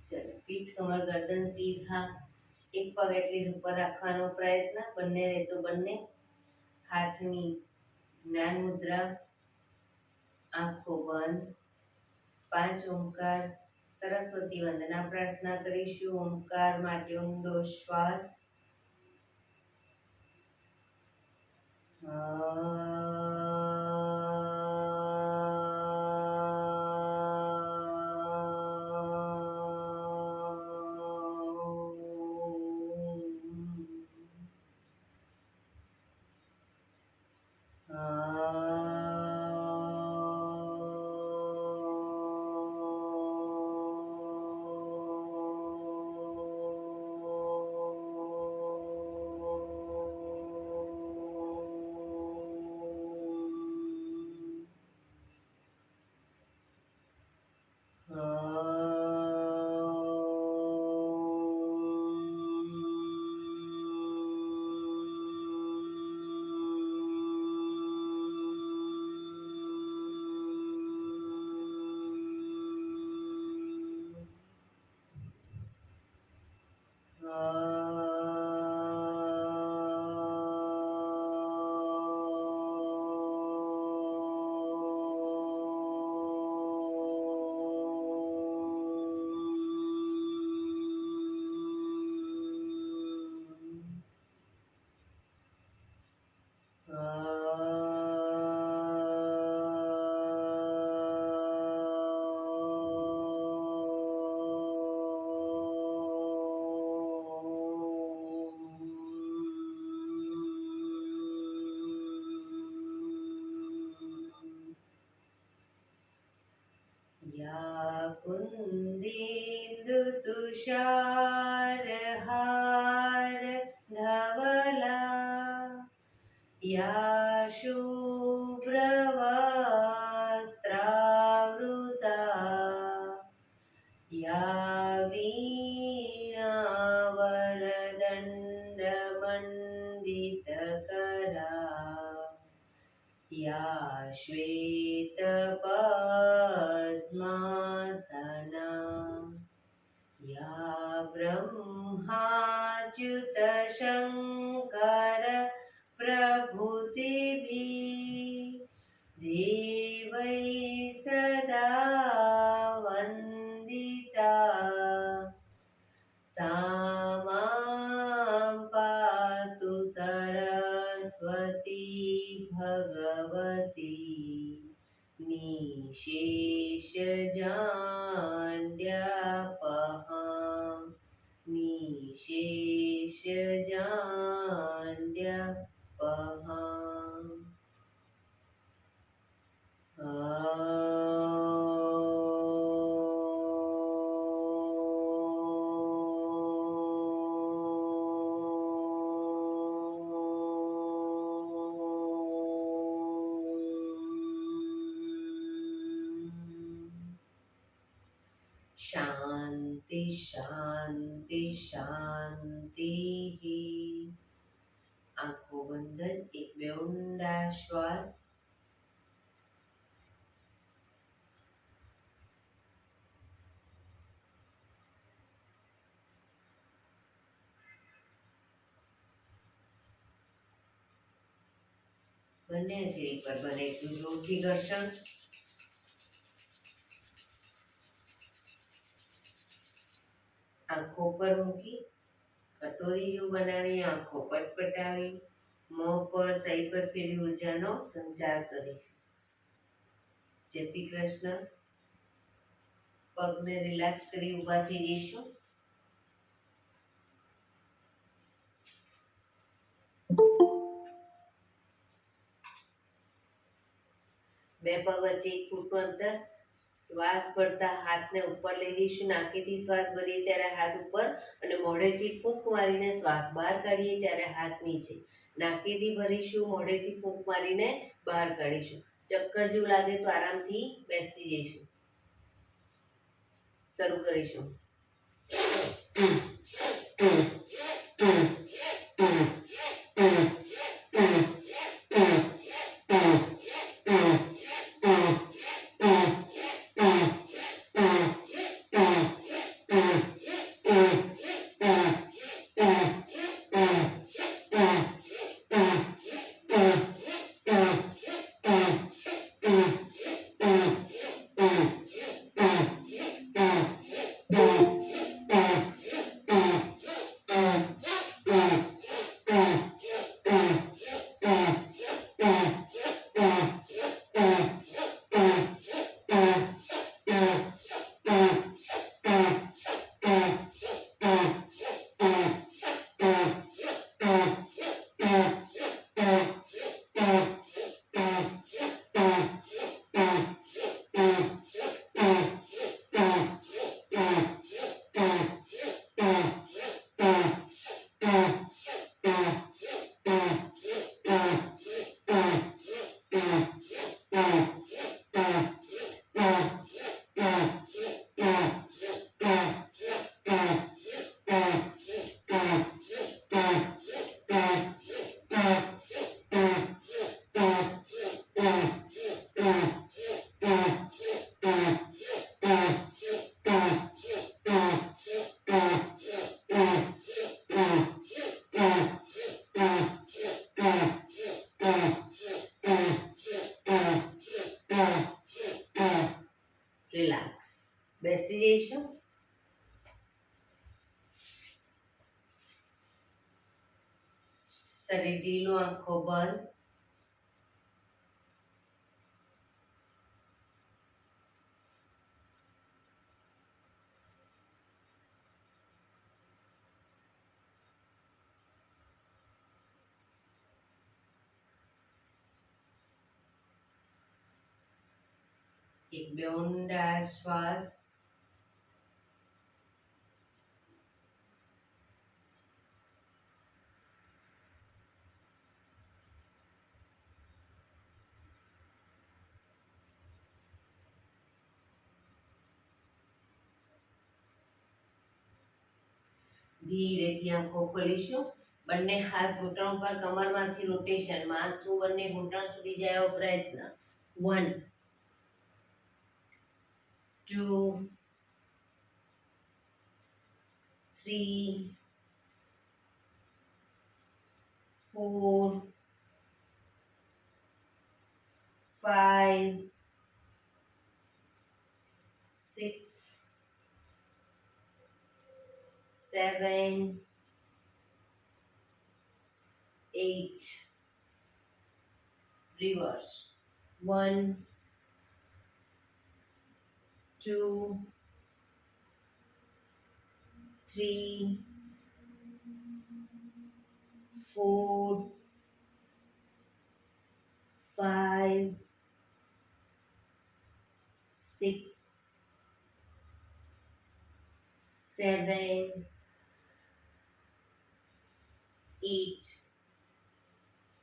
ચલો, પીઠ કમર ગરદન સીધા, એક પગ એટલી ઉપર રાખવાનો પ્રયત્ન, બંને રહે તો બંને. હાથની જ્ઞાન મુદ્રા, આંખો બંધ. 5 ઓમકાર સરસ્વતી વંદના પ્રાર્થના કરીશું. ઓમકાર માટે ઊંડો શ્વાસ. या कुन्देन्दु तुषारहार धवला, या शुभ्रवस्त्रावृता, या वीणावरदण्डमण्डितकरा, या श्वेतपद्मासना, या ब्रह्माच्युतशङ्कर प्रभृतिभिः देवैः सदा वन्दिता, सा मां पातु सरस्वती भगवती निशेषजाड्यापहां, निशेषजाड्यापहां. शांति शांति शांति. आंखों बंद જ એક બે ઊંડા શ્વાસ. બંને શરીર પર બને એટલું જોરથી ઘર્ષણ. આંખો પર મૂકી કટોરી જેવું બનાવી આંખો પટપટાવી મોં પર સહી પર ફેરી ઉર્જાનો સંચાર કરીશું. જય શ્રી કૃષ્ણ. પગને રિલેક્સ કરી ઊભા થઈ જઈશું. બે પગ વચ્ચે 1 ફૂટનું અંતર. શ્વાસ ભરતા હાથને ઉપર લઈ જઈશું. નાકેથી શ્વાસ ભરીએ ત્યારે હાથ ઉપર અને મોઢેથી ફૂંક મારીને શ્વાસ બહાર કાઢીએ ત્યારે હાથ નીચે. નાકેથી ભરીશું, મોઢેથી ફૂંક મારીને બહાર કાઢીશું. ચક્કર જેવું લાગે તો આરામથી બેસી જઈશું. શરૂ કરીશું. બેસી જઈશું. શરીર ઢીલું, આંખો બંધ. એક બે ઊંડા શ્વાસ. ધીરેથી આંખો ખોલીશું. બંને હાથ ઘૂંટણ પર, કમરમાંથી રોટેશન, માથું બંને ઘૂંટણ સુધી જાય એવો પ્રયત્ન. 1 2 3 4 5 6 7 8. Reverse. 1 2 3 4 5 6 7 8.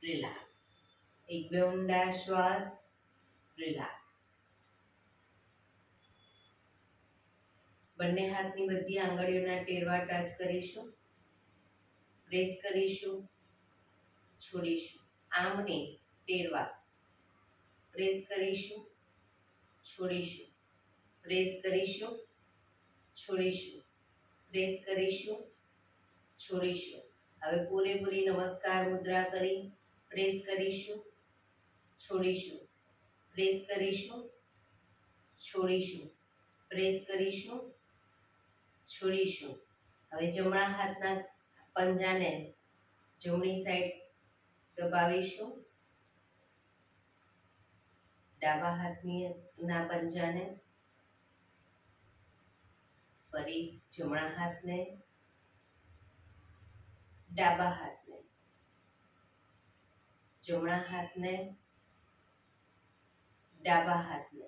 રિલેક્સ. એક બે ઊંડા શ્વાસ. રિલેક્સ. બંને હાથની બધી આંગળીઓના ટેરવા ટચ કરીશું. પ્રેસ કરીશું. છોડીશું. આમને ટેરવા. પ્રેસ કરીશું. છોડીશું. પ્રેસ કરીશું. છોડીશું. પ્રેસ કરીશું. છોડીશું. હવે પૂરેપૂરી નમસ્કાર મુદ્રા કરી પ્રેસ કરીશું. છોડીશું. પ્રેસ કરીશું. છોડીશું. પ્રેસ કરીશું. છોડીશું. હવે જમણા હાથના પંજાને જમણી સાઈડ દબાવીશું. ડાબા હાથના પંજાને ફરી જમણા હાથને, ડાબા હાથને, જમણા હાથને, ડાબા હાથને.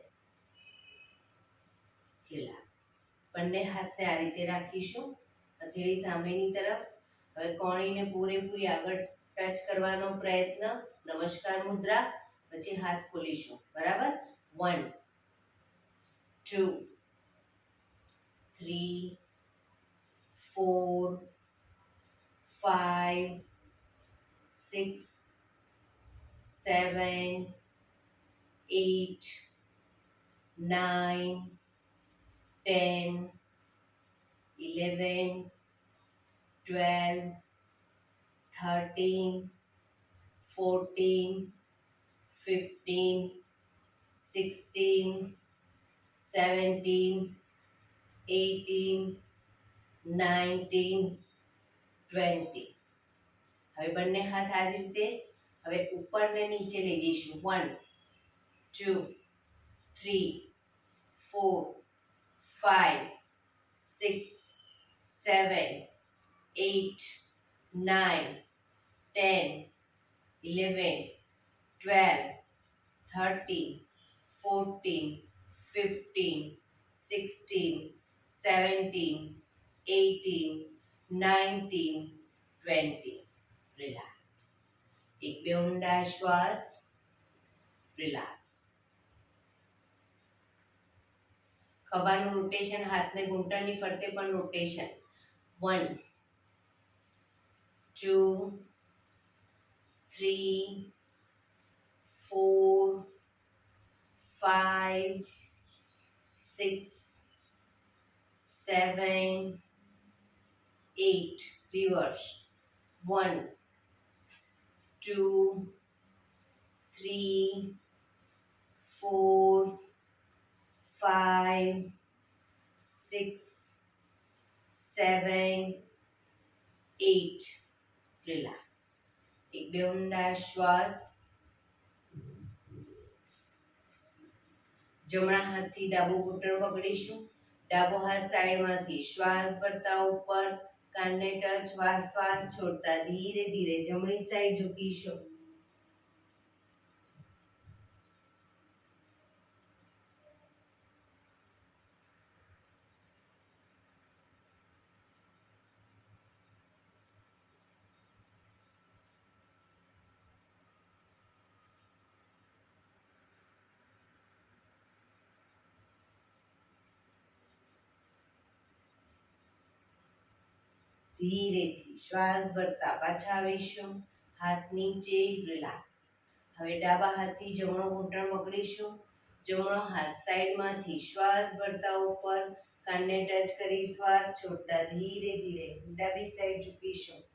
રિલેક્સ. બંને હાથને આ રીતે રાખીશું. હથેળી સામેની તરફ. હવે કોણીને પૂરેપૂરી આગળ ટચ કરવાનો પ્રયત્ન. નમસ્કાર મુદ્રા. પછી હાથ ખોલીશું. બરાબર. 1 2 3 4 5 6 7 8 9 10 11 12 13 14 15 16 17 18 19 20. હવે બંને હાથ આ જ રીતે હવે ઉપર ને નીચે લઈ જઈશું. 1 2 3 4 5 6 7 8 9 10 11 12 13 14 15 16 17 18 19 20. રિલેક્સ. એક બે ઊંડા શ્વાસ. રિલેક્સ. ખભાનું રોટેશન, હાથને ઘૂંટણની ફરતે પણ રોટેશન. 1 2 3 4 5 6 7 8. Reverse. 1 2 3 4 5 6, 7, 8. રિલેક્સ. એક બે ઊંડા શ્વાસ. જમણા હાથથી ડાબુ ઘૂંટણ પકડીશું. ડાબો હાથ સાઈડમાંથી શ્વાસ ભરતા ઉપર, કાનને ટચ, શ્વાસ છોડતા ધીરે ધીરે જમણી સાઈડ ઝૂકીશું. ધીરેથી શ્વાસ ભરતા પાછા આવીશું. હાથ નીચે, રિલેક્સ. હવે ડાબા હાથથી જમણો ઘૂંટણ પકડીશું. જમણો હાથ સાઈડમાંથી શ્વાસ ભરતા ઉપર, કાનને ટચ કરી શ્વાસ છોડતા ધીરે ધીરે ડાબી સાઈડ ઝૂકીશું.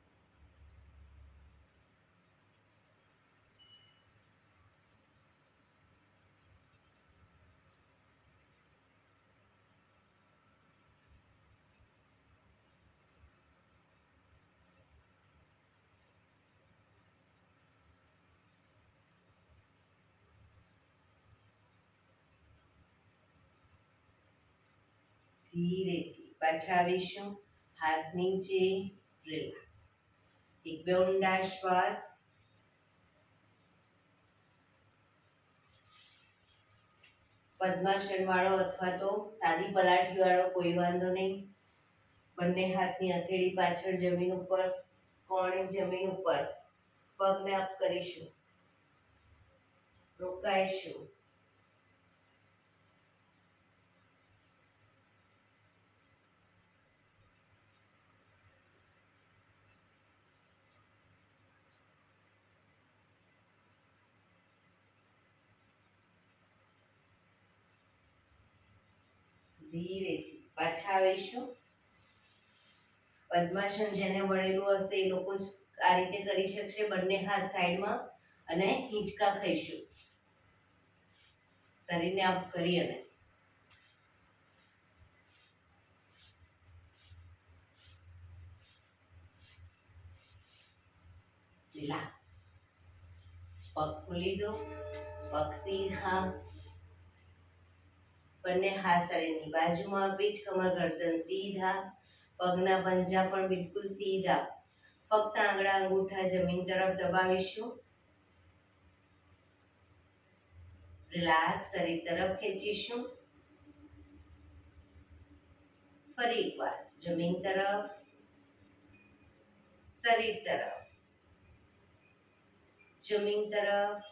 ધીરેથી પાછા આવીશું. હાથ નીચે, રિલેક્સ. એક બે ઊંડા શ્વાસ. પદ્માસન વાળો અથવા તો સાદી પલાઠી વાળો કોઈ વાંધો નહીં. બંને હાથની હથેળી પાછળ જમીન ઉપર, કોણી જમીન ઉપર, પગને અપ કરીશું. રોકાઈશું. ધીરેથી પાછા આવીશું. પદ્માસન જેને વળેલું હશે એ લોકો જ આ રીતે કરી શકશે. બંને હાથ સાઈડમાં અને હિંચકા ખાઈશું. શરીરને અપ કરી અને રિલેક્સ. પગ ખોલી દો. પગ સીધા. બંને હાથ શરીરની બાજુમાં, પીઠ કમર ગરદન સીધા. પગના પંજા પણ બિલકુલ સીધા. ફક્ત આંગળા અંગૂઠા જમીન તરફ દબાવીશું. રિલેક્સ. શરીર તરફ ખેંચીશું. ફરી એકવાર જમીન તરફ, શરીર તરફ, જમીન તરફ,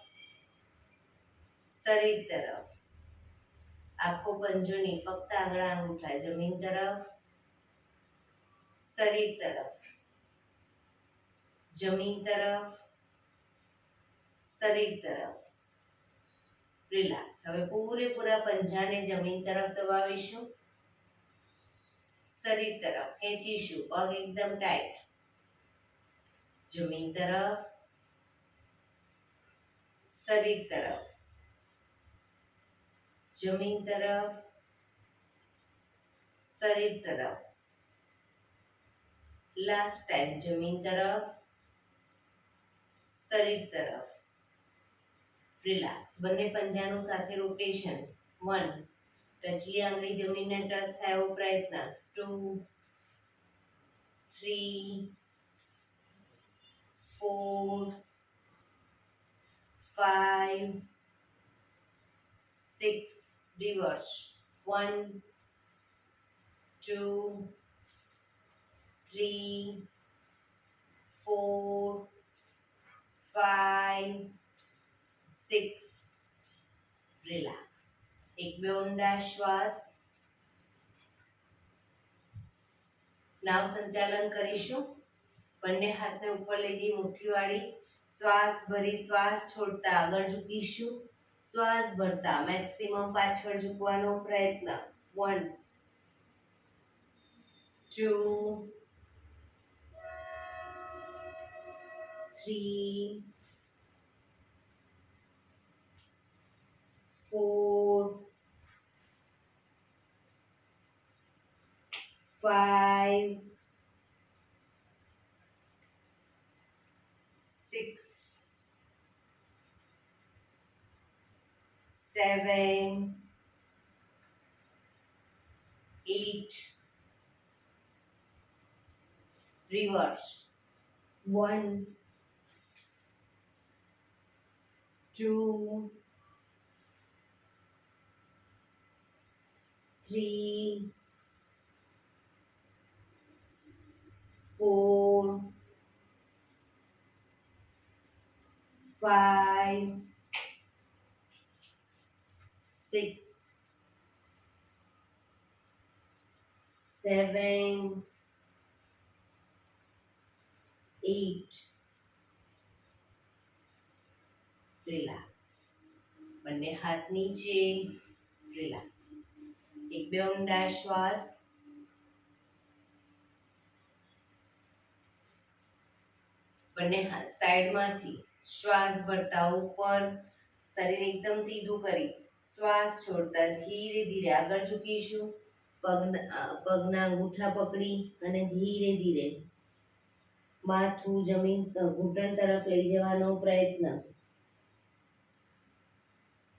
શરીર તરફ. આખો પંજો નહીં, ફક્ત આંગળા અંગૂઠા જમીન તરફ, શરીર તરફ, જમીન તરફ, શરીર તરફ. રિલેક્સ. હવે પૂરેપૂરા પંજાને જમીન તરફ દબાવીશું. શરીર તરફ ખેંચીશું. પગ એકદમ ટાઈટ. જમીન તરફ, શરીર તરફ, જમીન તરફ, શરીર તરફ. લાસ્ટ ટાઈમ જમીન તરફ, શરીર તરફ. રિલેક્સ. બંને પંજાનું સાથે રોટેશન. 1, ટચલી આંગળી જમીનને ટચ થાય એવો પ્રયત્ન. 2, 3, 4, 5, 6. રિવર્સ. 1, 2, 3, 4, 5, 6. રિલેક્સ. એક બે ઊંડા શ્વાસ. નાવ સંચાલન કરીશું. બંને હાથને ઉપર લઈ જઈ મુઠ્ઠી વાળી શ્વાસ ભરી શ્વાસ છોડતા આગળ ઝૂકીશું. શ્વાસ ભરતા મેક્સિમમ પાછળ ઝૂકવાનો પ્રયત્ન. 1, 2, 3, 4, 7 8 reverse 1 2 3 4 5 6 7 8 રિલેક્સ. બંને હાથ નીચે, રિલેક્સ. એક બે ઊંડા શ્વાસ. બંને હાથ સાઈડમાંથી શ્વાસ ભરતા ઉપર, શરીર એકદમ સીધું કરી શ્વાસ છોડતા ધીરે ધીરે આગળ ઝૂકીશું. પગના અંગૂઠા પકડી અને ધીરે ધીરે માથું જમીન ઘૂંટણ તરફ લઈ જવાનો પ્રયત્ન.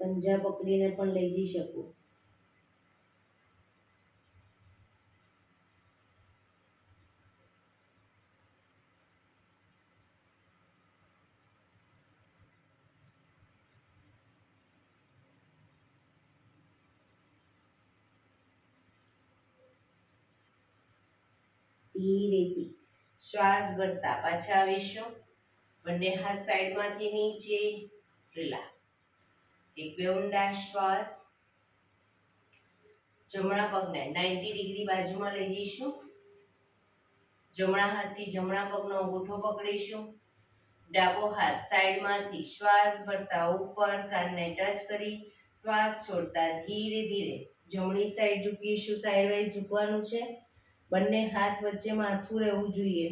પંજા પકડીને પણ લઈ જઈ શકો. ધીરેથી શ્વાસ ભરતા પાછા આવીશું. બંને હાથ સાઈડમાંથી નીચે, રિલેક્સ. એક બે ઊંડા શ્વાસ. જમણા પગને 90 ડિગ્રી બાજુમાં લઈ જઈશું. જમણા હાથથી જમણા પગનો અંગૂઠો પકડીશું. ડાબો હાથ સાઈડમાંથી શ્વાસ ભરતા ઉપર કાનને ટચ કરી શ્વાસ છોડતા ધીરે ધીરે જમણી સાઈડ ઝૂકીશું. સાઈડ વાઇઝ ઝૂકવાનું છે. બંને હાથ વચ્ચે માથું રહેવું જોઈએ.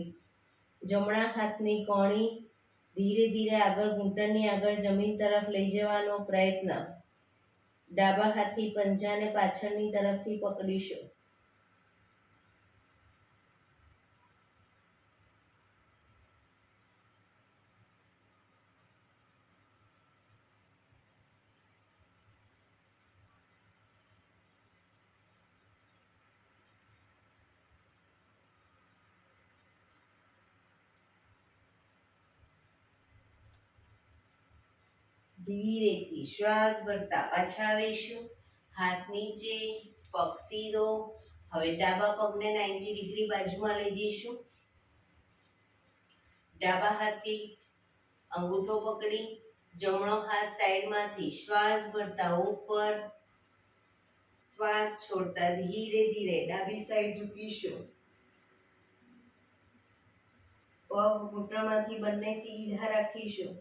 જમણા હાથની કોણી ધીરે ધીરે આગળ ઘૂંટણની આગળ જમીન તરફ લઈ જવાનો પ્રયત્ન. ડાબા હાથથી પંજાને પાછળની તરફથી પકડીશું. ધીરેથી શ્વાસ ભરતા પાછા આવીશું. હાથ નીચે, પગ સીધો. હવે ડાબા પગને 90 ડિગ્રી બાજુમાં લઈ જઈશું. ડાબા હાથથી અંગૂઠો પકડી જમણો હાથ સાઈડમાંથી શ્વાસ ભરતા ઉપર, શ્વાસ છોડતા ધીરે ધીરે ડાબી સાઈડ ઝૂકીશું. પગ ઘૂંટણમાંથી બંને સીધા રાખીશું.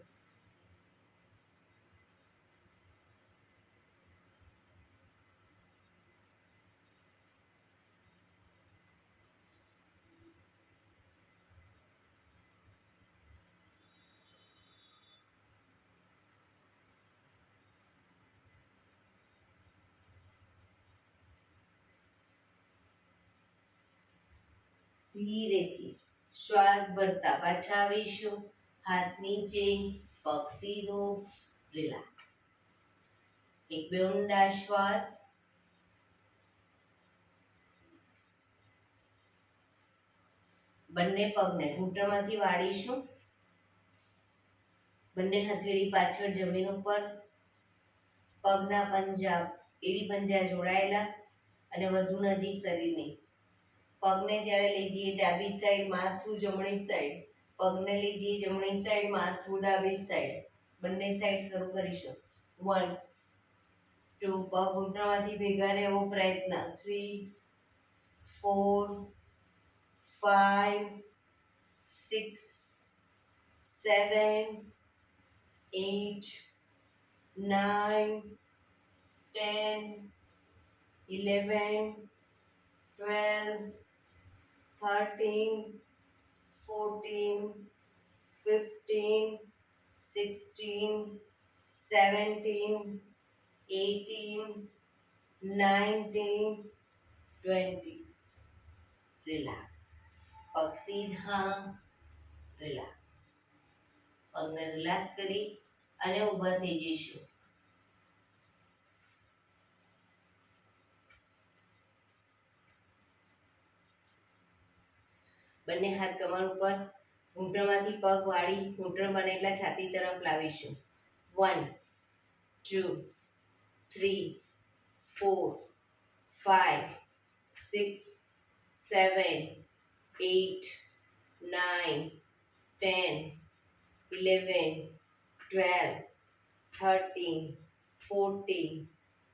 ધીરેથી શ્વાસ ભરતા પાછા આવીશું. હાથ નીચે, પગ સીધો, રિલેક્સ. એક બે ઊંડા શ્વાસ. બંને પગને ઘૂંટણમાંથી વાળીશું. બંને હથેળી પાછળ જમીન ઉપર. પગના પંજા, એડી પંજા જોડાયેલા અને વધુ નજીક શરીરની. પગને જ્યારે લઈ જઈએ ડાબી સાઈડ, માથું જમણી સાઈડ. પગને લઈ જઈએ જમણી સાઈડ, માથું ડાબી સાઈડ. બંને સાઈડ શરૂ કરીશું. 1 2 પગ ઘૂંટણમાંથી ભેગા રહેવો પ્રયત્ન. 3 4 5 6 7 8 9 10 11 12 13 14 15 16 17 18 19 20. રિલેક્સ. પગ સીધા, રિલેક્સ. પગને રિલેક્સ કરી અને ઊભા થઈ જઈશું. બંને હાથ કમર ઉપર, ઘૂંટણમાંથી પગ વાળી ઘૂંટણ બને એટલા છાતી તરફ લાવીશું. 1 2 3 4 5 6 7 8 9 10 11 12 13 14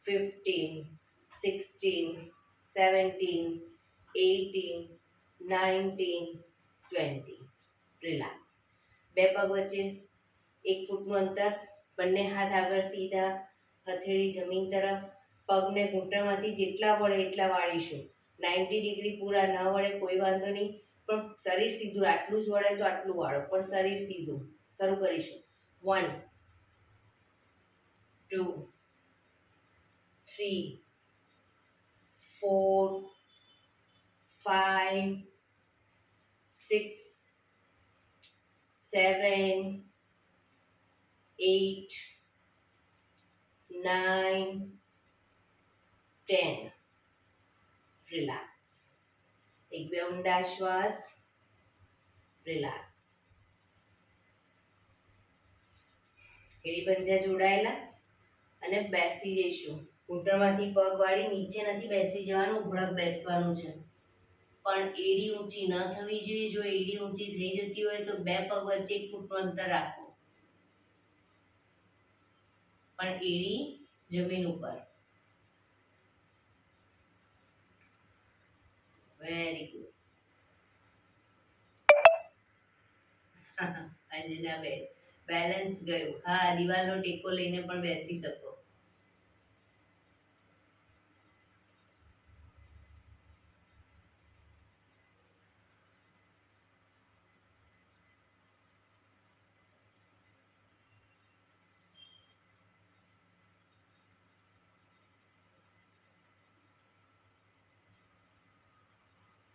15 16 17 18 19 20. રિલેક્સ. બે પગ વચ્ચે 1 ફૂટનું અંતર, બંને હાથ આગળ સીધા, હથેળી જમીન તરફ, પગને ઘૂંટણમાંથી જેટલા વળે એટલા વાળીશું. 90 ડિગ્રી પૂરા ન વળે કોઈ વાંધો નહીં, પણ શરીર સીધું આટલું જ વળે તો આટલું વાળો, પણ શરીર સીધું. શરૂ કરીશું. 1 2 3 4 5 6 7 8 9 10. રિલેક્સ. એક બે ઊંડા શ્વાસ. રિલેક્સ. એડી પંજા જોડાયેલા અને બેસી જઈશું. ઘૂંટણમાંથી પગ વાળી નીચે નથી બેસી જવાનું, ઉભળક બેસવાનું છે. પણ એડી ઊંચી ન થવી જોઈએ. જો એડી ઊંચી થઈ જતી હોય તો બે પગ વચ્ચે 1 ફૂટનું અંતર રાખો, પણ એડી જમીન ઉપર. Very good. અંજનાબેન બેલેન્સ ગયું. હા, દિવાલનો ટેકો લઈને પણ બેસી શકો.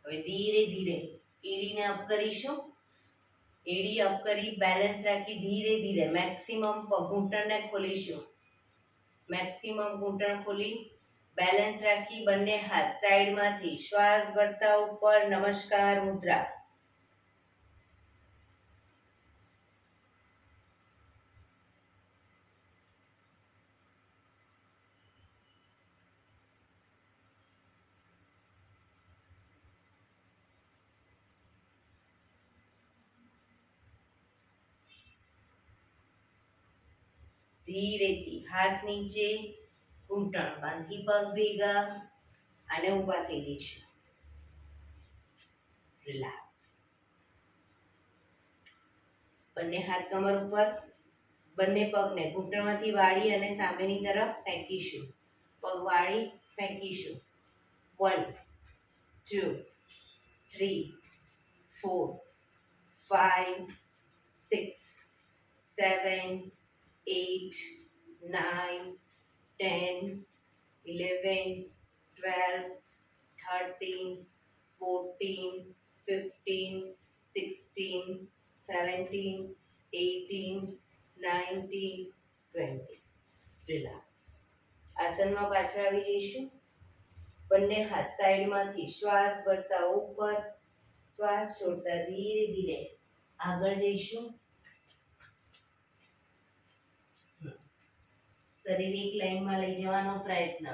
હવે ધીરે ધીરે એડીને અપ કરીશું. એડી અપ કરી બેલેન્સ રાખી ધીરે ધીરે મેક્સિમમ ઘૂંટણને ખોલીશું. મેક્સિમમ ઘૂંટણ ખોલી બેલેન્સ રાખી બંને હાથ સાઈડમાંથી શ્વાસ ભરતા ઉપર નમસ્કાર મુદ્રા. ધીરેથી હાથ નીચે, ઘૂંટણ બાંધી પગ ભેગા અને ઊભા થઈ જઈશું. રિલેક્સ. બંને હાથ કમર ઉપર, બંને પગને ઘૂંટણમાંથી વાળી અને સામેની તરફ ફેંકીશું. પગ વાળી ફેંકીશું. 1 2 3 4 5 6 7 8 9 10 11 12 13 14 15 16 17 18 19 20. રિલેક્સ. આસનમાં પાછળ આવી જઈશું. બંને હાથ સાઈડમાંથી શ્વાસ ભરતા ઉપર, શ્વાસ છોડતા ધીરે ધીરે આગળ જઈશું. શરીર એક લાઈનમાં લઈ જવાનો પ્રયત્ન.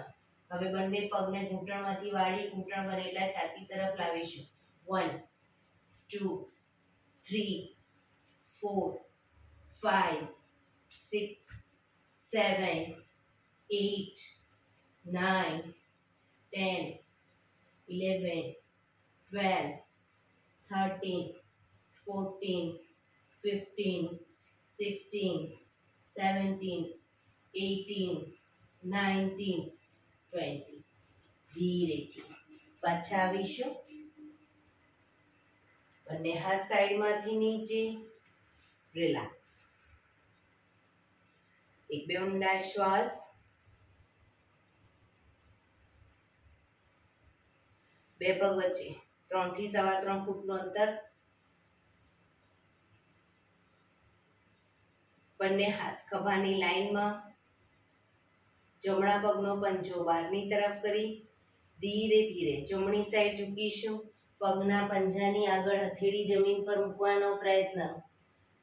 હવે બંને પગને ઘૂંટણમાંથી વાળી ઘૂંટણ બનેલા છાતી તરફ લાવીશું. 1 2 3 4 5 6 7 8 9 10 11 12 13 14 15 16 17 18 19 20. ધીરેથી પાછા આવીશું. બંને હાથ સાઈડમાંથી નીચે. રિલેક્સ. એક બે ઊંડા શ્વાસ. બે પગ વચ્ચે 3 થી 3.25 ફૂટનું અંતર. બંને હાથ ખભાની લાઈનમાં. જમણા પગનો પંજો બહારની તરફ કરી ધીરે ધીરે જમણી સાઈડ ઝૂકીશું. પગના પંજાની આગળ હથેળી જમીન પર મૂકવાનો પ્રયત્ન,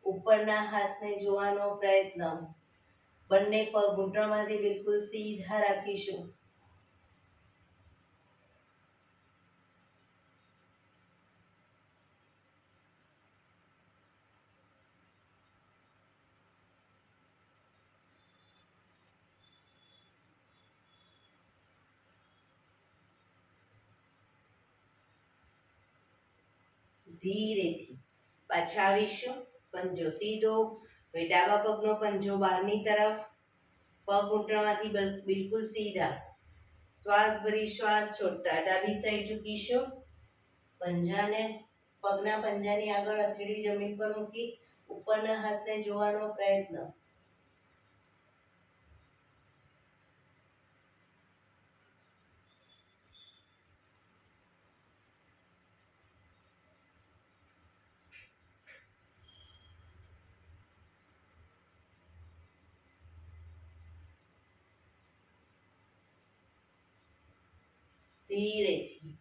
ઉપરના હાથને જોવાનો પ્રયત્ન, બંને પગ ઘૂંટણમાંથી બિલકુલ સીધા રાખીશું. ધીરેથી પાછા આવીશું. પંજો સીધો. હવે ડાબા પગનો પંજો બહારની તરફ, પગ ઘૂંટણમાંથી બિલકુલ સીધા. શ્વાસ ભરી શ્વાસ છોડતા ડાબી સાઈડ ઝૂકીશું. પંજાને પગના પંજાની આગળ હથેળી જમીન પર મૂકી ઉપરના હાથને જોવાનો પ્રયત્ન. ધીરેથી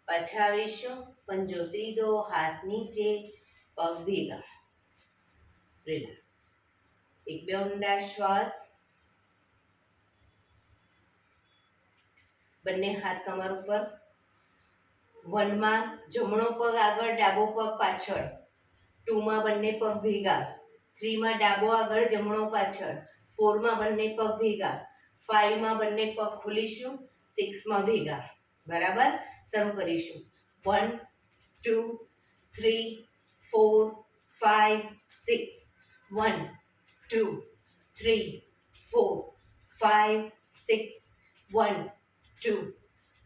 પાછા આવીશું. પંજો સીધો, હાથ નીચે, પગ ભેગા. રિલેક્સ. એક બે ઊંડા શ્વાસ. બંને હાથ કમર ઉપર. 1 માં જમણો પગ આગળ, ડાબો પગ પાછળ. 2 માં બંને પગ ભેગા. 3 માં ડાબો આગળ, જમણો પાછળ. 4 માં બંને પગ ભેગા. 5 માં બંને પગ ખોલીશું. 6 માં ભેગા. બરાબર. શરૂ કરીશું. 1 2 3 4 5 6. 1 2 3 4 5 6. 1 2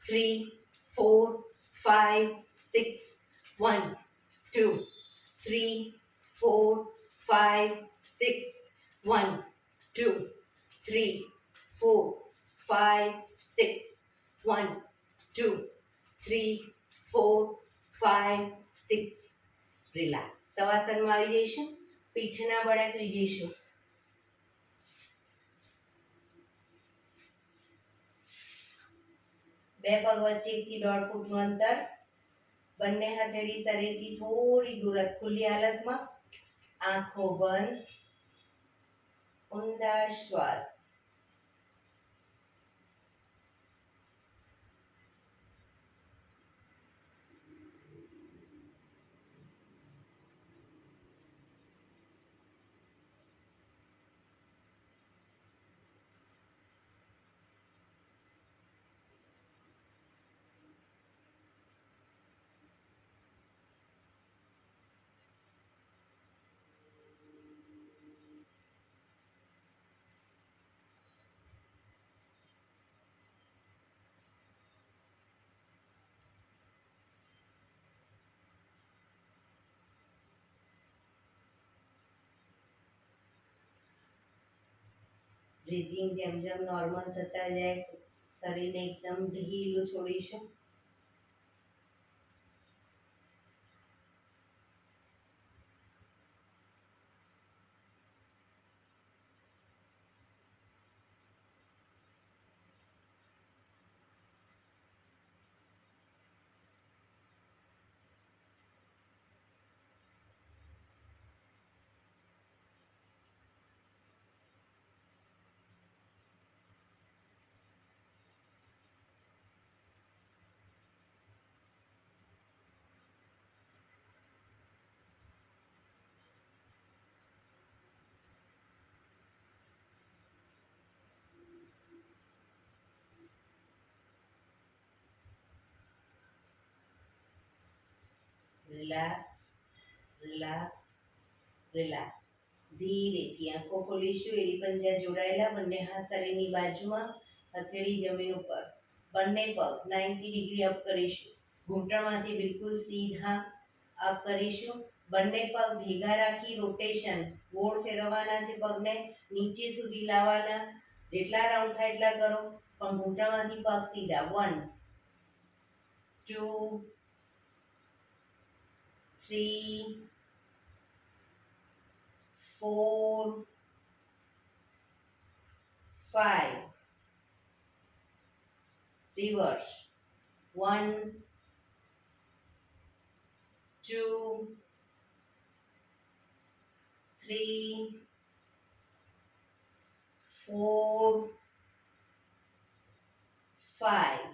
3 4 5 6. 1 2 3 4 5 6. 1 2 3 4 5 6. 1 2 3 4 5 6. રિલેક્સ. શવાસનમાં આવી જઈશું. પીઠના બળે સુઈ જઈશું. બે પગ વચ્ચે 1 થી 1.5 ફૂટનું અંતર. બંને હથેળી શરીરથી થોડી દૂર, ખુલ્લી હાલતમાં. આંખો બંધ. ઊંડા શ્વાસ. બ્રીથિંગ જેમ જેમ નોર્મલ થતા જાય, શરીરને એકદમ ઢીલું છોડીશું. Relax, relax, relax. ધીરેથી આંખો ખોલીશું. એડી પંજા જોડાયેલા, બંને હાથ શરીરની બાજુમાં, હથેળી જમીન ઉપર. બંને પગ 90 ડિગ્રી અપ કરીશું. ઘૂંટણમાંથી બિલકુલ સીધા અપ કરીશું. બંને પગ ભેગા રાખી રોટેશન, ગોળ ફેરવવાના છે. પગને નીચે સુધી લાવવાના. જેટલા રાઉન્ડ થાય એટલા કરો, પણ ઘૂંટણમાંથી પગ સીધા. 1 2 3 4 5. Reverse. 1 2, 3, 4, 5.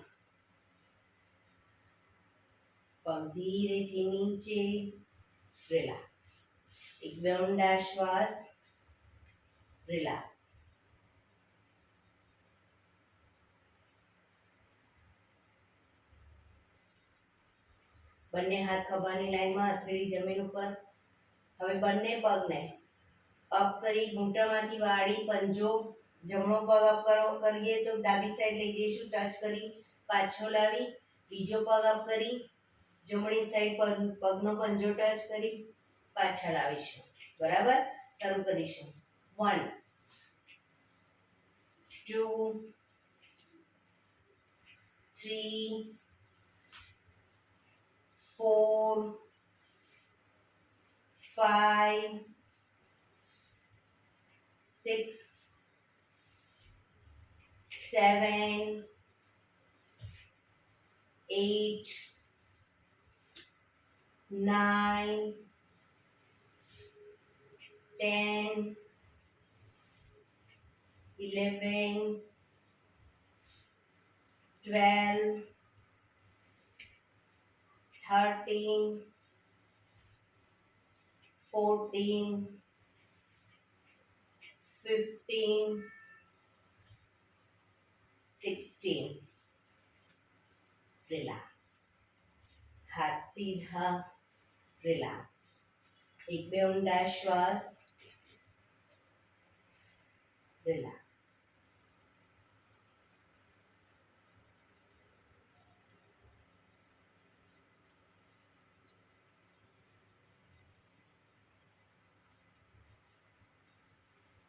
પગ ધીરેથી નીચે, રિલેક્સ. એક બે ઊંડા શ્વાસ, રિલેક્સ. બંને હાથ ખભાની લાઈનમાં, હથેળી જમીન ઉપર. હવે બંને પગને અપ કરી ઘૂંટણમાંથી વાળી પંજો, જમણો પગ અપ કરીએ તો ડાબી સાઈડ લઈ જઈશું, ટચ કરી પાછો લાવી, બીજો પગ અપ કરી જમણી સાઈડ પગનો પંજો ટચ કરી પાછા લાવીશું. બરાબર, શરૂ કરીશું. 1, 2, 3, 4, 5, 6, 7, 8, 9, 10, 11, 12, 13, 14, 15, 16. રિલેક્સ. હાથ સીધા, રિલેક્સ. એક બે ઊંડા શ્વાસ, રિલેક્સ.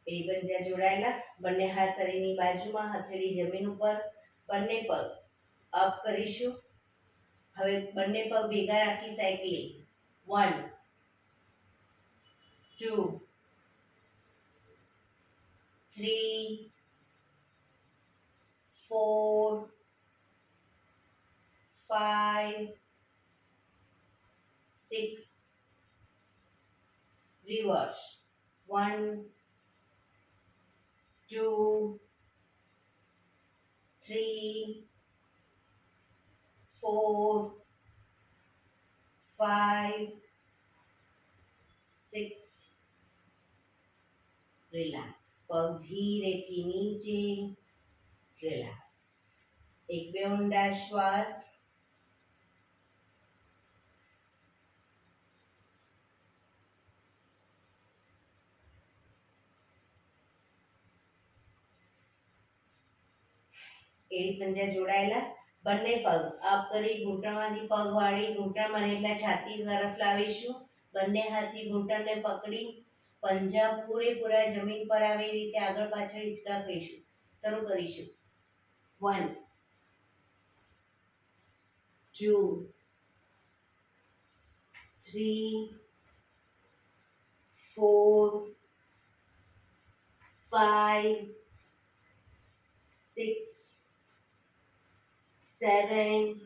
એડી પંજા જોડાયેલા, બંને હાથ શરીરની બાજુમાં, હથેળી જમીન ઉપર. બંને પગ અપ કરીશું. હવે બંને પગ ભેગા રાખી સાયકલિંગ. 1, 2, 3, 4, 5, 6. Reverse. 1, 2, 3, 4, 5, 6. રિલેક્સ. પગ ધીરેથી નીચે, રિલેક્સ. એક બે ઊંડા શ્વાસ, એડી પંજા જોડાયેલા, બંને પગ અપ કરી ઘૂંટણમાંથી પગ વાળી ઘૂંટણ મને એટલા છાતી તરફ લાવીશું. બંને હાથથી ઘૂંટણને પકડી પંજા પૂરેપૂરા જમીન પર આવે એ રીતે આગળ પાછળ હિંચકા કહીશું. શરૂ કરીશું. 1, 2, 3, 4, 5, 6, 7,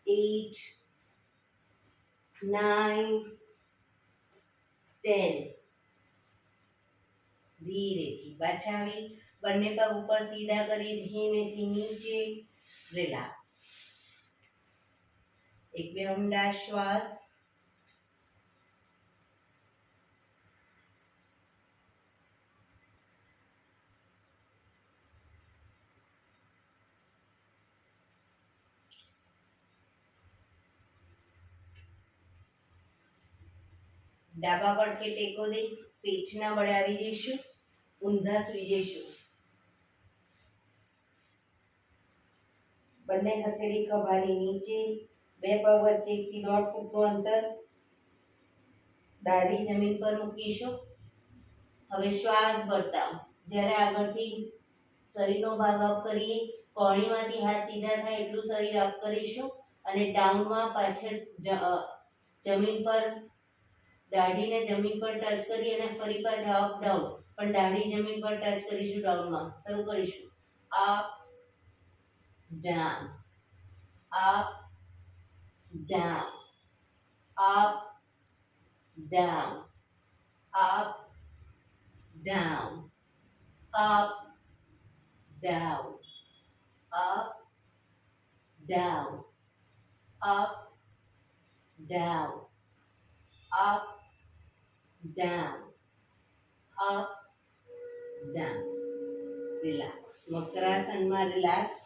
8, 9, 10. ધીરેથી પાછા આવી બંને પગ ઉપર સીધા કરી ધીમેથી નીચે, રિલેક્સ. એક બે ઊંડા શ્વાસ, ડાબા પડખે ટેકો દઈ પેટના બળે આવી જઈશું, ઊંધા સૂઈ જઈશું. બંને હથેળી ખભાની નીચે, બે પગ વચ્ચે 1 થી 1.5 ફૂટનું અંતર, દાઢી જમીન પર મૂકીશું. હવે શ્વાસ ભરતા જ્યારે આગળથી શરીરનો ભાગ અપ કરીએ, કોણીમાંથી હાથ સીધા થાય એટલું શરીર અપ કરીશું અને ડાઉનમાં પાછળ જમીન પર દાઢીને જમીન પર ટચ કરી અને ફરી પાછા અપ ડાઉન, પણ દાઢી જમીન પર ટચ કરીશું ડાઉનમાં. શરૂ કરીશું. Up down, up down, up, down, up, down, up, down, up, down, up, down, up, down, up, down. Relax. મકરાસનમાં રિલેક્સ.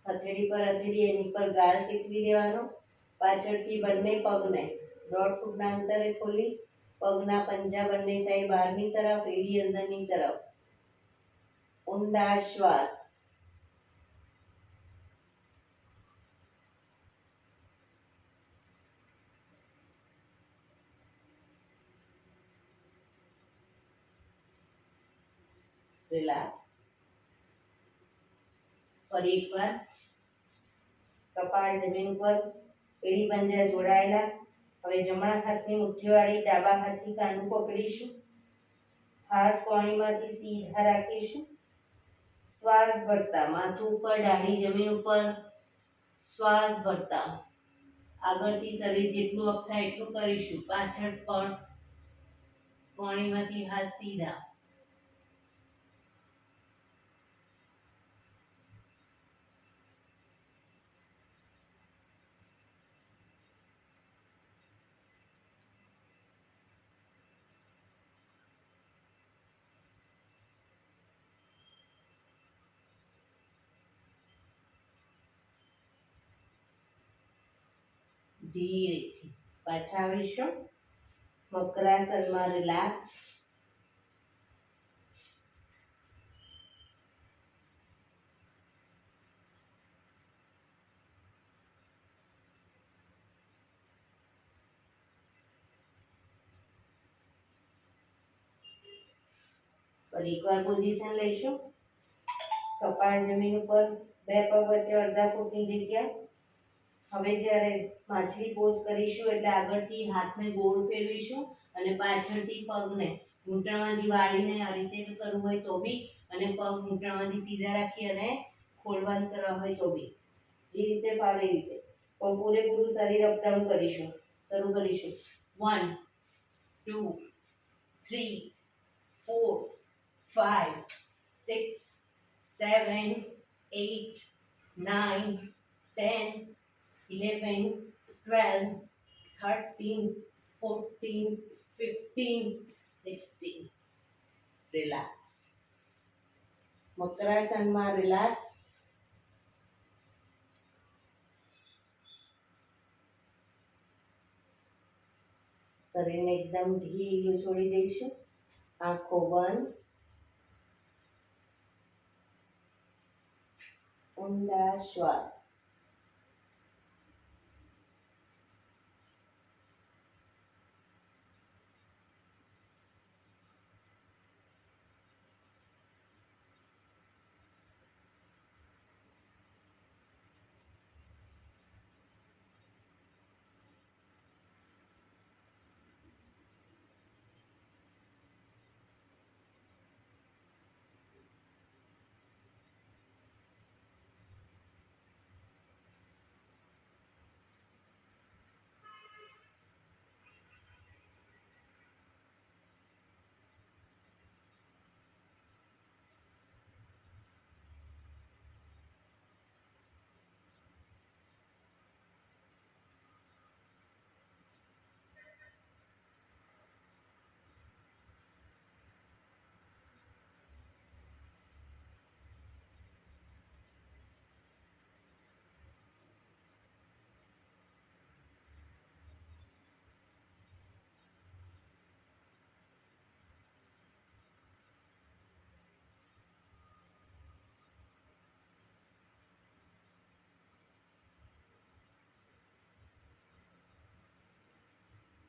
હથેળી પર હથેળી એની પર ગાલ ટેકવી દેવાનો. પાછળથી બંને પગને 1.5 ફૂટના અંતરે ખોલી પગના પંજા બંને સાઈડ બહારની તરફ, એડી અંદરની તરફ. ઊંડા શ્વાસ. રિલેક્સ. ફરી એકવાર કપાળ જમીન ઉપર, એડી પંજા જોડાયેલા. હવે જમણા હાથની મુઠ્ઠીવાળી ડાબા હાથથી કાનું પકડીશું. હાથ કોણીમાંથી સીધા રાખીશું. શ્વાસ ભરતા માથું ઉપર, દાઢી જમીન ઉપર. શ્વાસ ભરતા આગળથી શરીર જેટલું અપ થાય એટલું કરીશું. પાછળ પણ કોણીમાંથી હાથ સીધા. ધીરેથી પાછા આવીશું. મકરાસનમાં રિલેક્સ. ફરી એકવાર પોઝિશન લઈશું. કપાળ જમીન ઉપર, બે પગ વચ્ચે અડધા ફૂટની જગ્યા. હવે જ્યારે માછલી પોઝ કરીશું એટલે આગળથી હાથને ગોળ ફેરવીશું અને પાછળથી પગને ઘૂંટણમાંથી વાળીને આ રીતે કરવું હોય તો બી, અને પગ ઘૂંટણમાંથી સીધા રાખી અને ખોલવાન કરવા હોય તો બી, જે રીતે ફાવે એ રીતે. પણ પૂરેપૂરું શરીર અપડાઉન કરીશું. શરૂ કરીશું. 1 2 3 4 5 6 7 8 9 10 11 12 13 14 15 16. રિલેક્સ. મકરાસનમાં રિલેક્સ. શરીરને એકદમ ઢીલું છોડી દઈશું. આંખો બંધ. ઊંડા શ્વાસ.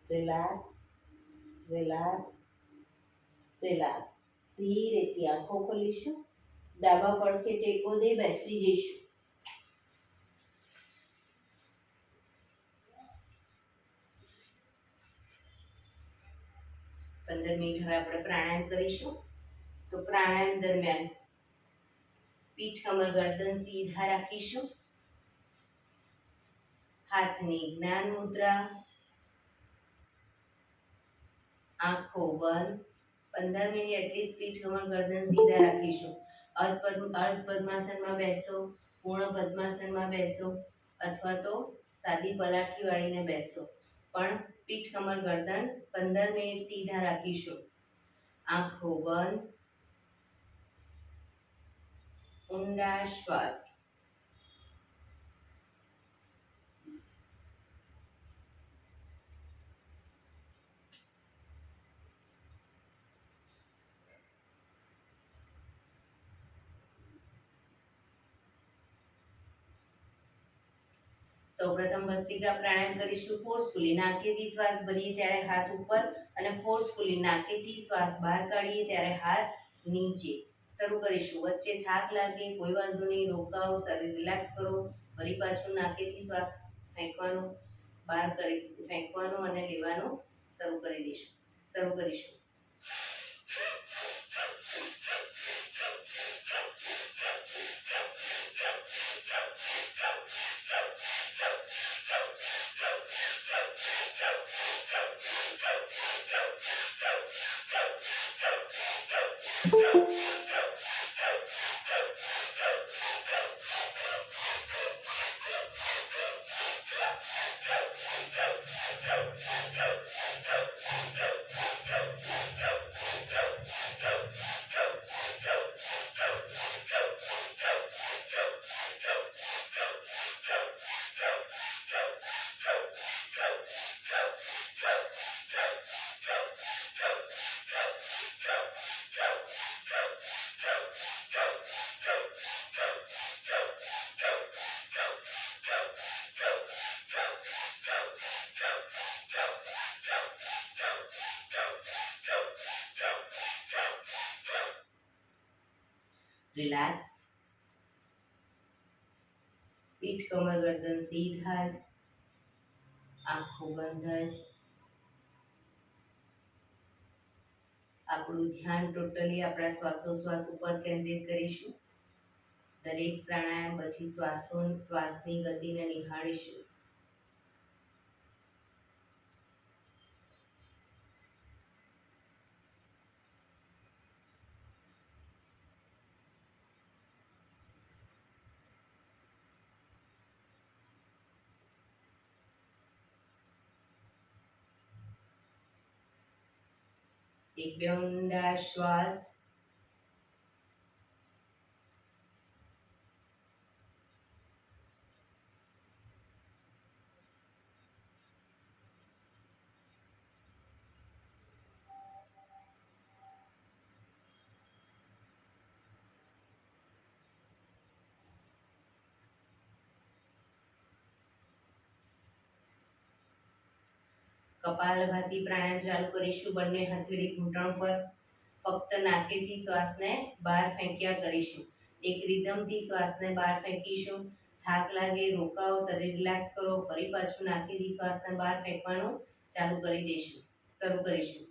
રિલેક્સ. રિલેક્સ. રિલેક્સ. ધીરેથી આંખો ખોલીશું. ડાબા પડખે ટેકો દઈ બેસી જઈશું. 15 મિનિટ હવે આપણે પ્રાણાયામ કરીશું. તો પ્રાણાયામ દરમિયાન પીઠ, કમર, ગરદન સીધા રાખીશું. હાથની જ્ઞાન મુદ્રા, આંખો બંધ. 15 મિનિટ એટલીસ્ટ પીઠ કમર ગરદન સીધા રાખીશું. અર્ધ પદ્માસનમાં બેસો, પૂર્ણ પદ્માસનમાં બેસો અથવા તો સાદી પલાઠી વાળીને બેસો, પણ પીઠ કમર ગરદન 15 મિનિટ સીધા રાખીશું. આંખો બંધ. ઊંડા શ્વાસ. સૌપ્રથમ ભસ્ત્રિકા પ્રાણાયામ કરીશું ફોર્સફુલી. નાકેથી શ્વાસ ભરીએ ત્યારે હાથ ઉપર અને ફોર્સફુલી નાકેથી શ્વાસ બહાર કાઢીએ ત્યારે હાથ નીચે. શરૂ કરીશું. વચ્ચે થાક લાગે કોઈ વાંધો નહીં, રોકાઓ, શરીર રિલેક્સ કરો. ફરી પાછું નાકેથી શ્વાસ ફેંકવાનો, બહાર કરી ફેંકવાનો અને લેવાનો શરૂ કરીશું. રિલેક્સ. પીઠ કમર ગરદન સીધા જ, આંખો બંધ જ. આપણું ધ્યાન ટોટલી આપણા શ્વાસોશ્વાસ ઉપર કેન્દ્રિત કરીશું. દરેક પ્રાણાયામ પછી શ્વાસની ગતિને નિહાળીશું. એક બે ઊંડા શ્વાસ. કપાલભાતિ પ્રાણાયામ ચાલુ કરીશું. બંને હથેળી ઘૂંટણ પર. ફક્ત નાકેથી શ્વાસને બહાર ફેંક્યા કરીશું. એક રિધમથી શ્વાસને બહાર ફેંકીશું. થાક લાગે, રોકાઓ, શરીર રિલેક્સ કરો. ફરી પાછું નાકેથી શ્વાસને બહાર ફેંકવાનું ચાલુ કરી દઈશું. શરૂ કરીશું.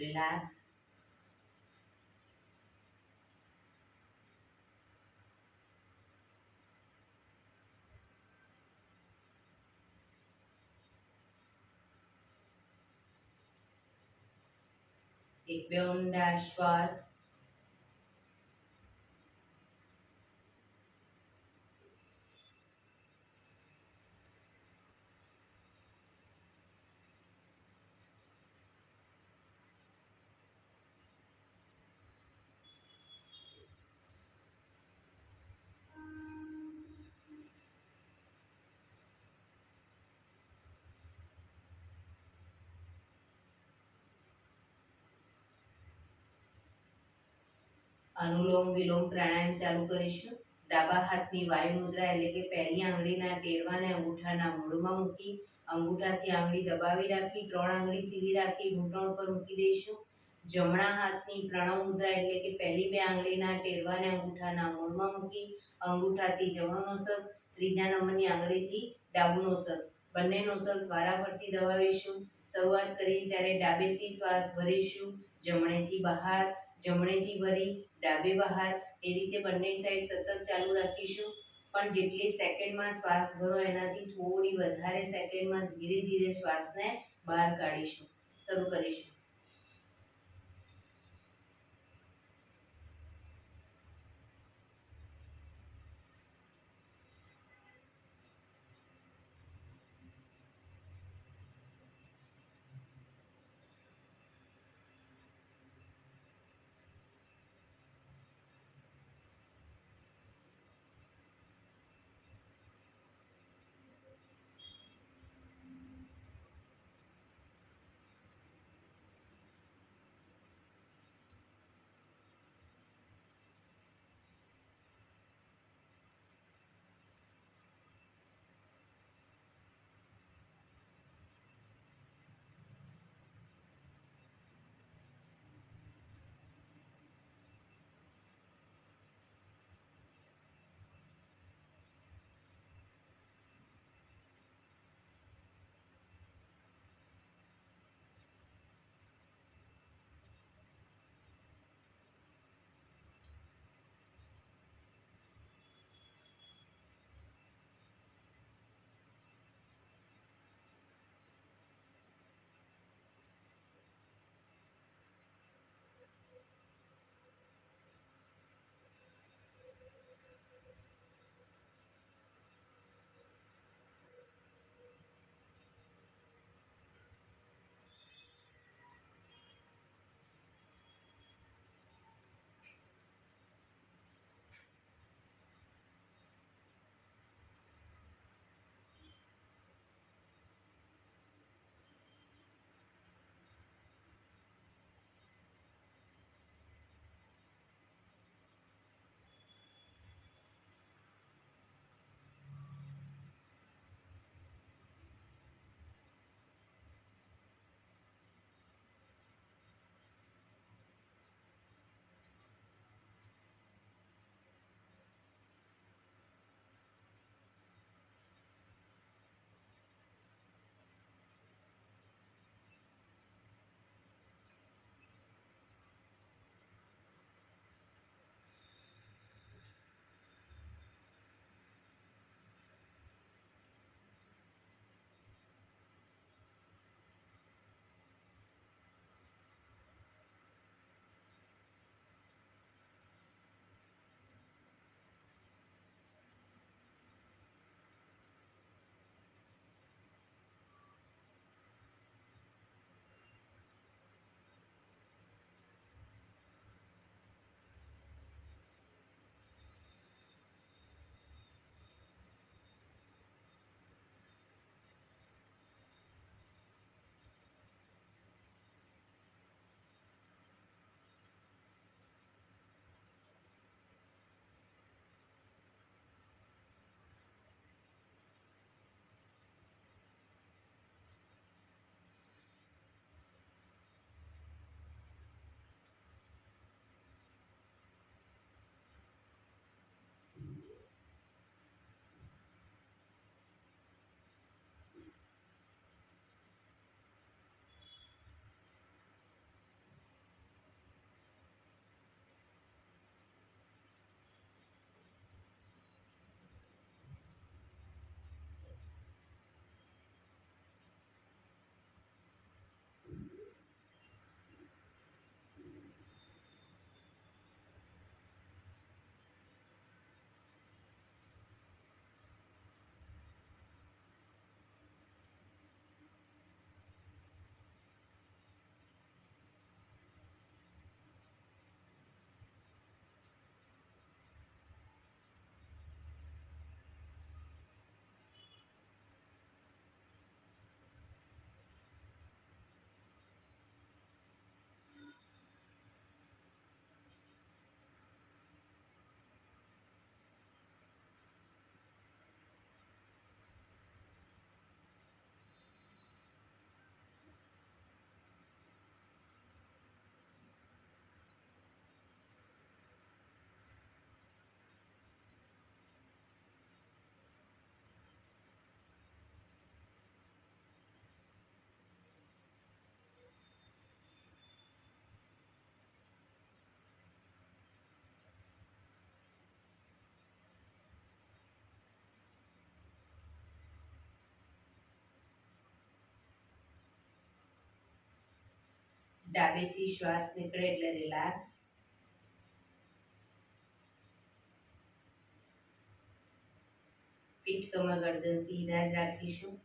રિલેક્સ. એક બે ઊંડા શ્વાસ. અનુલોમ વિલોમ પ્રાણાયામ ચાલુ કરીશું. ડાબા હાથની વાયુ મુદ્રા એટલે કે પહેલી આંગળીના ટેરવાને અંગૂઠાના મૂળમાં મૂકી અંગૂઠાથી આંગળી દબાવી રાખી 3 આંગળી સીધી રાખી ઘૂંટણ પર મૂકી દઈશું. જમણા હાથની પ્રણવ મુદ્રા એટલે કે પહેલી 2 આંગળીના ટેરવાને અંગૂઠાના મૂળમાં મૂકી અંગૂઠાથી જમણો નોસસ, ત્રીજા નંબરની આંગળીથી ડાબુ નોસસ, બંને નોસસ વારાફરતી દબાવીશું. શરૂઆત કરીએ ત્યારે ડાબેથી શ્વાસ ભરીશું, જમણેથી બહાર, જમણેથી ભરી ડાબે બહાર, એ રીતે બંને સાઈડ સતત ચાલુ રાખીશું. પણ જેટલી સેકન્ડમાં શ્વાસ ભરો એનાથી થોડી વધારે સેકન્ડમાં ધીરે ધીરે શ્વાસને બહાર કાઢીશું. શરૂ કરીશું. ડાબેથી શ્વાસ નીકળે એટલે રિલેક્સ. પીઠ કમર ગરદન સીધા જ રાખીશું.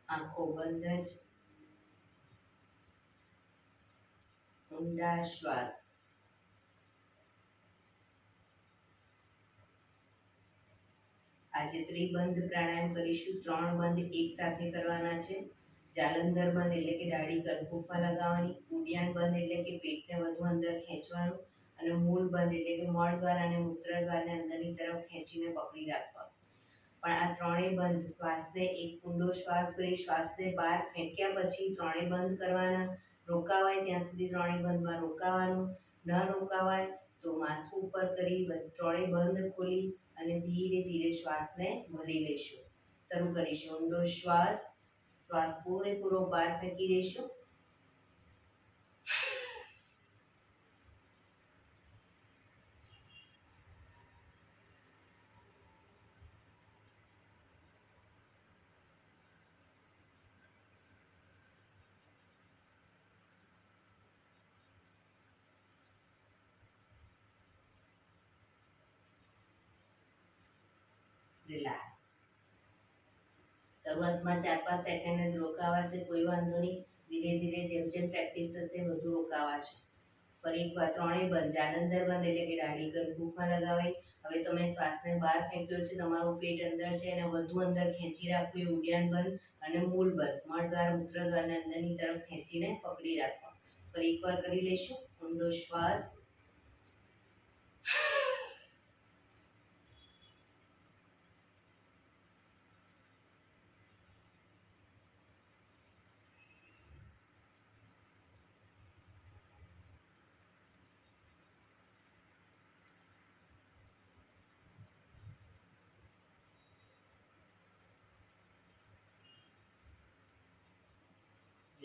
આંખો બંધ જ. ઊંડા શ્વાસ. આજે ત્રિબંધ પ્રાણાયામ કરીશું. 3 બંધ એક સાથે કરવાના છે. જાલંધર બંધ એટલે કે દાઢી કનકુફમાં લગાવવાની. ઉડિયાન બંધ એટલે કે પેટને વધુ અંદર ખેંચવાનું. અને મૂળ બંધ એટલે કે મળદ્વાર અને મૂત્રદ્વારને અંદરની તરફ ખેંચીને પકડી રાખવાનું. પણ આ ત્રણેય બંધ શ્વાસને એક ઊંડો શ્વાસ ભરી શ્વાસને બહાર ફેંક્યા પછી ત્રણેય બંધ કરવાના. રોકાવાય ત્યાં સુધી ત્રણેય બંધમાં રોકાવાનું. ન રોકાવાય તો માથું ઉપર કરી ત્રણેય બંધ ખોલી અને ધીરે ધીરે શ્વાસને ભરી લઈશું. શરૂ કરીશું. ઊંડો શ્વાસ. શ્વાસ પૂરેપૂરો બહાર ફેંકી દઈશું. રિલેક્સ. શરૂઆતમાં 4-5 સેકન્ડ જ રોકાવાશે, કોઈ વાંધો નહીં. ધીરે ધીરે જેમ જેમ પ્રેક્ટિસ થશે વધુ રોકાવાશે. ફરી એકવાર ત્રણેય બંધ. જાલંધર બંધ એટલે કે દાઢી કનકુફમાં લગાવાય. હવે તમે શ્વાસને બહાર ફેંક્યો છે, તમારું પેટ અંદર છે અને વધુ અંદર ખેંચી રાખવું એ ઉડિયાન બંધ અને મૂળ બંધ. મળદ્વાર મૂત્રદ્વારને અંદરની તરફ ખેંચીને પકડી રાખવા. ફરી એકવાર કરી લઈશું. ઊંડો શ્વાસ.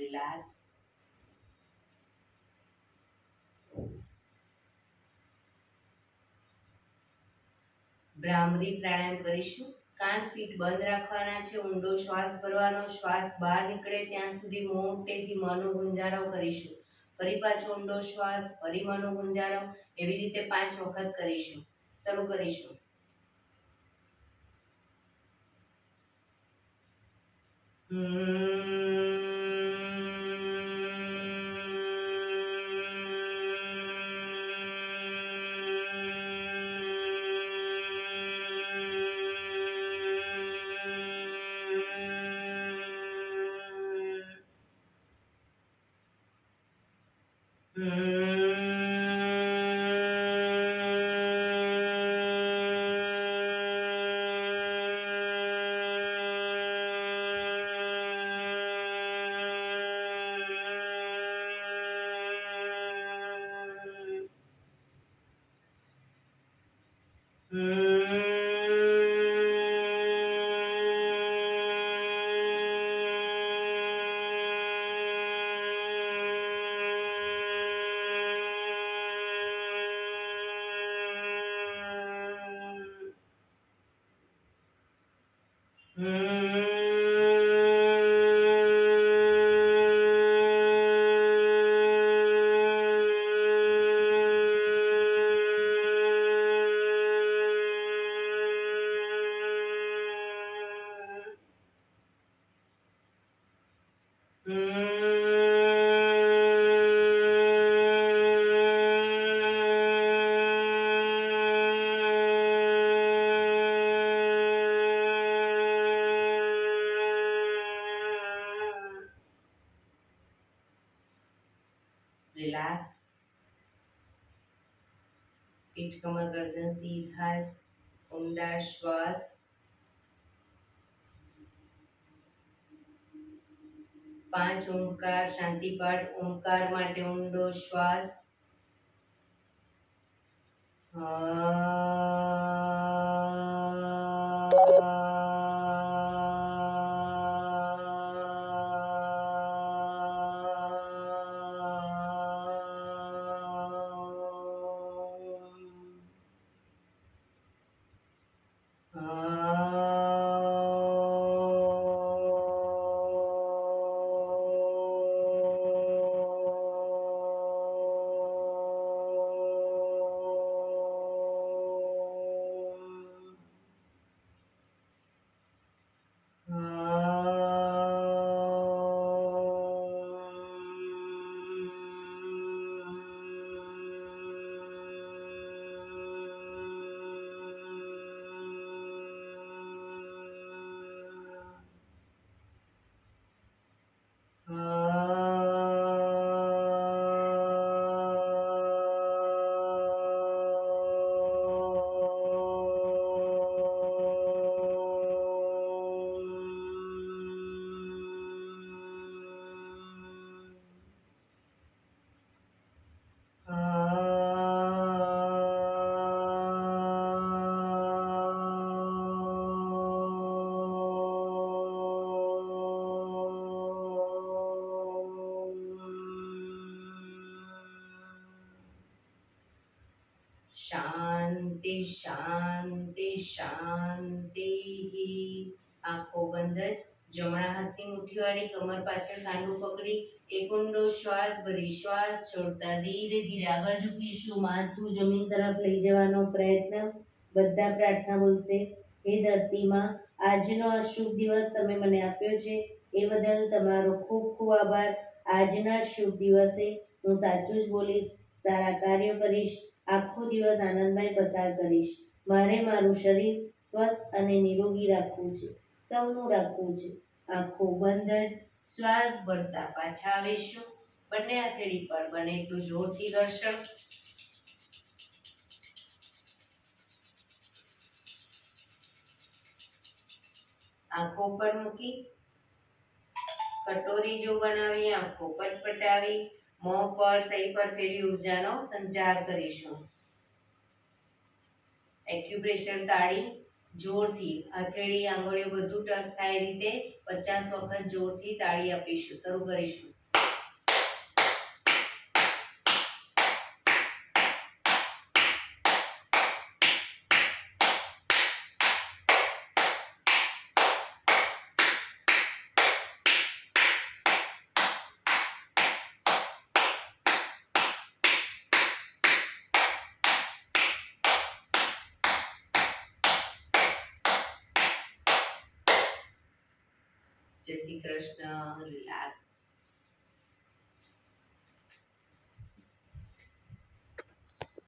રિલેક્સ. ભ્રામરી પ્રાણાયામ કરીશું. કાન ફીટ બંધ રાખવાના છે. ઊંડો શ્વાસ ભરવાનો. શ્વાસ બહાર નીકળે ત્યાં સુધી મોટેથી મનો ગુંજારો કરીશું. ફરી પાછો ઊંડો શ્વાસ. ફરી મનો ગુંજારો. એવી રીતે 5 વખત કરીશું. શરૂ કરીશું. રિલેક્સ. પીઠ કમર ગરદન સીધા જ. ઊંડા શ્વાસ. પાંચ ઓમકાર શાંતિપાઠ. ઓમકાર માટે ઊંડો શ્વાસ. શાંતિ શાંતિ શાંતિ. આંખો બંધ જ. જમણા હાથની મુઠ્ઠીવાળી કમર પાછળ કાંડું પકડી એક ઊંડો શ્વાસ ભરી શ્વાસ છોડતા ધીરે ધીરે આગળ ઝૂકીશું. માથું જમીન તરફ લઈ જવાનો પ્રયત્ન. બધા પ્રાર્થના બોલશે. હે ધરતીમાં, આજનો આ શુભ દિવસ તમે મને આપ્યો છે એ બદલ તમારો ખૂબ ખૂબ આભાર. આજના શુભ દિવસે હું સાચું જ બોલીશ, સારા કાર્યો કરીશ, આખો દિવસ આનંદમય પસાર કરીશ. મારે મારું શરીર સ્વસ્થ અને નિરોગી રાખવું છે, સૌનું રાખવું છે. આંખો બંધ જ. શ્વાસ ભરતા પાછા આવીશું. બંને હથેળી પર બને એટલું જોરથી ઘર્ષણ. આંખો પર મૂકી કટોરી જો બનાવી આંખો પટપટાવી મોં પર સહી પર ફેરી ઉર્જાનો સંચાર કરીશું. એક્યુપ્રેશર તાળી જોરથી હથેળી આંગળીઓ બધું ટચ થાય રીતે 50 વખત જોરથી તાળી આપીશું. શરૂ કરીશું. જય શ્રી કૃષ્ણ. રિલેક્સ.